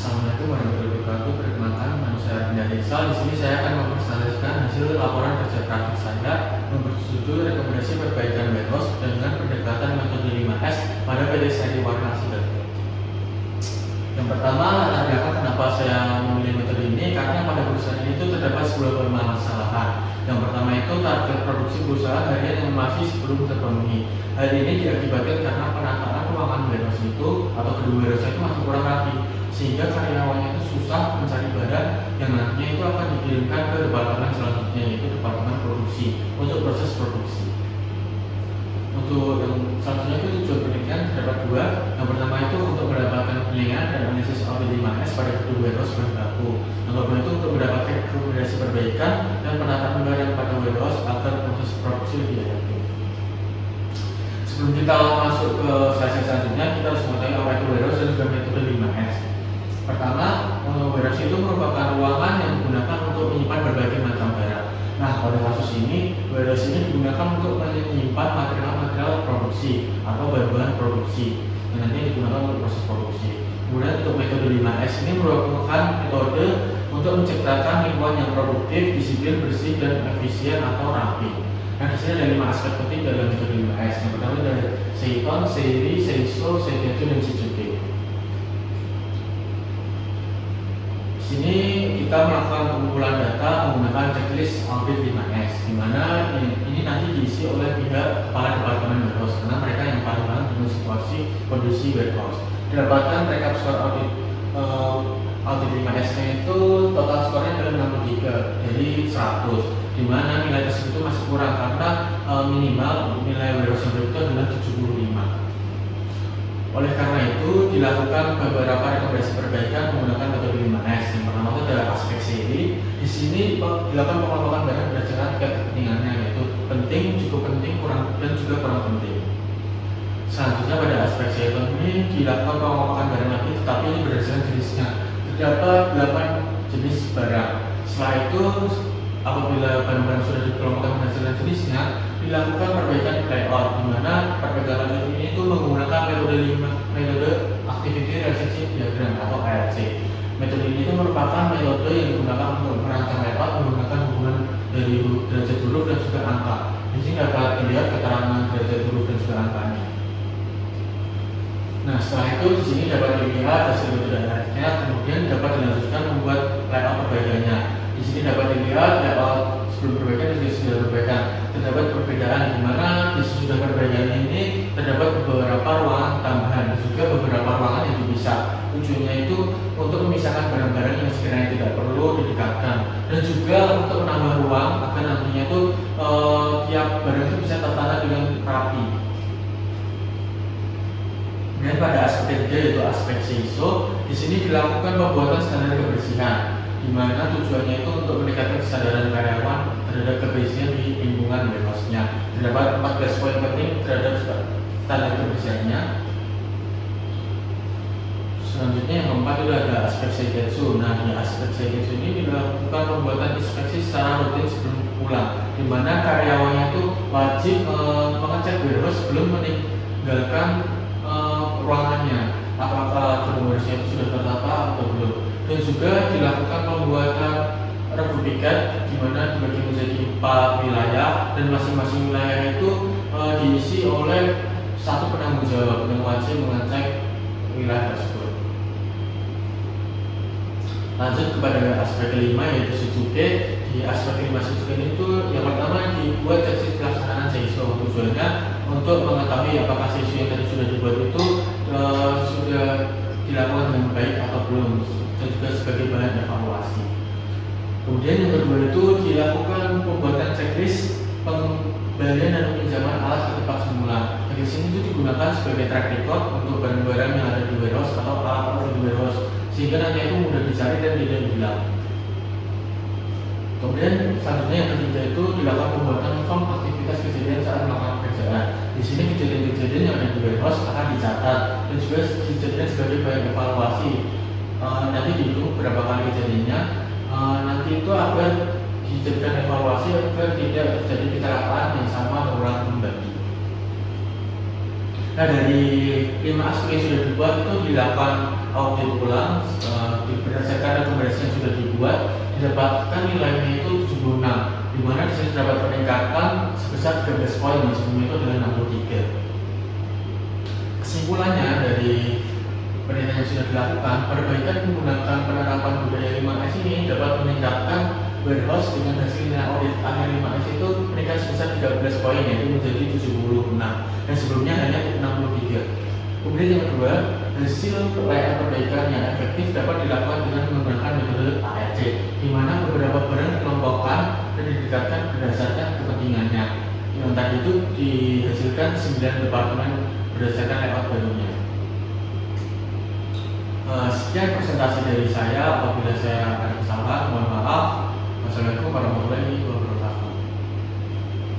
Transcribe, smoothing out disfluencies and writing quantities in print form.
Assalamualaikum warahmatullahi wabarakatuh. Perkenalkan, nama saya Arvinda Desa. Di sini saya akan mempresentasikan hasil laporan kerja praktik saya yang berjudul rekomendasi perbaikan warehouse dengan pendekatan metode 5S pada PT Seri Warna Sidoarjo. Yang pertama, latar belakang kenapa saya memilih metode ini karena pada perusahaan ini itu terdapat sebuah permasalahan. Yang pertama itu target produksi perusahaan harian yang masih belum terpenuhi. Hal ini diakibatkan karena penataan ruangan warehouse itu atau gedung warehouse itu masih kurang rapi, sehingga karyawannya itu susah mencari barang yang nantinya itu akan dikirimkan ke departemen selanjutnya, yaitu departemen produksi untuk proses produksi. Untuk yang selanjutnya itu tujuan penelitian terdapat dua. Yang pertama itu untuk mendapatkan penilaian dan analisis audit 5S pada gedung warehouse bahan baku. Yang kedua itu untuk mendapatkan rekomendasi perbaikan dan penataan barang pada warehouse agar proses produksi lebih efektif. Sebelum kita masuk ke slide selanjutnya, kita harus mengetahui apa itu warehouse dan juga metode 5S. Pertama, warehouse itu merupakan ruangan yang digunakan untuk menyimpan berbagai macam barang. Nah, pada kasus ini, warehouse ini digunakan untuk menyimpan material-material produksi atau bahan-bahan produksi yang nanti digunakan untuk proses produksi. Kemudian untuk metode 5S ini merupakan metode untuk menciptakan lingkungan yang produktif, disiplin, bersih, dan efisien atau rapi. Nah, di sini ada 5 aspek penting dalam metode 5S. Yang pertama ada Seiton, Seiri, Seiso, Seiketsu, dan Shizuke. Di sini kita melakukan pengumpulan data menggunakan checklist audit 5S, di mana ini nanti diisi oleh pihak kepala departemen warehouse karena mereka yang paling paham dengan situasi kondisi warehouse. Didapatkan rekap skor audit 5S-nya itu total skornya adalah 63 dari 100, di mana nilai tersebut masih kurang karena minimal nilai warehouse yang itu adalah 75. Oleh karena itu, dilakukan beberapa rekomendasi perbaikan menggunakan metode 5S. Yang pertama itu adalah aspek seri. Di sini dilakukan pengelompokan barang berdasarkan tingkat kepentingannya, yaitu penting, cukup penting, kurang, dan juga kurang penting. Selanjutnya pada aspek Seiton ini dilakukan pengelompokan barang lagi, tetapi ini berdasarkan jenisnya. Terdapat 8 jenis barang. Setelah itu, apabila barang-barang sudah dikelompokkan berdasarkan jenisnya, dilakukan perbaikan layout, di mana perbaikan layout ini itu menggunakan metode Activity Relationship Diagram atau ARC. Metode ini itu merupakan metode yang digunakan untuk merancang layout menggunakan hubungan dari derajat huruf dan juga angka. Di sini dapat dilihat keterangan derajat huruf dan juga angkanya. Nah, setelah itu di sini dapat dilihat hasil metode ARC-nya, kemudian dapat dilanjutkan membuat layout perbaikannya. Di sini dapat dilihat layout sebelum perbaikan dan sesudah perbaikan. Terdapat perbedaan di mana di sesudah perbaikan ini terdapat beberapa ruangan tambahan dan juga beberapa ruangan yang dipisah. Tujuannya itu untuk memisahkan barang-barang yang sekiranya tidak perlu didekatkan dan juga untuk menambah ruang agar nantinya itu tiap barang itu bisa tertata dengan rapi. Dan pada aspek ketiga yaitu aspek Seiso, di sini dilakukan pembuatan standar kebersihan, di mana tujuannya itu untuk meningkatkan kesadaran karyawan terhadap kebersihan di lingkungan warehouse-nya. Terdapat 14 poin penting terhadap standar kebersihannya. Selanjutnya yang keempat itu ada aspek Seiketsu. Nah, di aspek Seiketsu ini dilakukan pembuatan inspeksi secara rutin sebelum pulang, di mana karyawannya itu wajib mengecek warehouse sebelum meninggalkan ruangannya, apakah gedung warehouse itu sudah tertata atau belum. Dan juga dilakukan pembuatan regu piket, di mana dibagi menjadi 4 wilayah dan masing-masing wilayah itu diisi oleh satu penanggung jawab yang wajib mengecek wilayah tersebut. Lanjut kepada aspek kelima yaitu Shizuke. Di aspek kelima Shizuke itu yang pertama dibuat checklist pelaksanaan Seiso. Tujuannya untuk mengetahui apakah Seiso yang tadi sudah dibuat itu sudah dilakukan dengan baik atau belum, dan juga sebagai bahan evaluasi. Kemudian yang kedua itu dilakukan pembuatan checklist pengembalian dan pinjaman alat ke tempat semula. Di sini itu digunakan sebagai track record untuk barang-barang yang ada di warehouse atau alat-alat di warehouse, sehingga nanti itu mudah dicari dan tidak hilang. Kemudian selanjutnya yang ketiga itu dilakukan pembuatan form aktivitas kejadian saat melakukan pekerjaan. Di sini kejadian-kejadian yang ada di warehouse akan dicatat dan juga dijadikan sebagai bahan evaluasi. Nanti dihitung berapa kali kejadiannya. Nanti itu agar dijadikan evaluasi agar tidak terjadi kecelakaan yang sama terulang kembali. Nah, dari 5 aspek yang sudah dibuat itu dilakukan audit ulang berdasarkan rekomendasi yang sudah dibuat, didapatkan nilainya itu 76, di mana di sini terdapat peningkatan sebesar 13 poin yang sebelumnya itu adalah 63. Kesimpulannya dari penelitian yang sudah dilakukan, perbaikan menggunakan penerapan budaya 5S ini dapat meningkatkan warehouse dengan hasil nilai audit akhir 5S itu meningkat sebesar 13 poin, yaitu menjadi 76, dan sebelumnya hanya 63. Kemudian yang kedua, hasil perbaikan yang efektif dapat dilakukan dengan menggunakan metode ARC, di mana beberapa barang dikelompokkan dan didekatkan berdasarkan kepentingannya. Yang tadi itu dihasilkan 9 departemen berdasarkan layout barunya. Sekian presentasi dari saya. Apabila saya ada kesalahan, mohon maaf. Wassalamualaikum warahmatullahi wabarakatuh.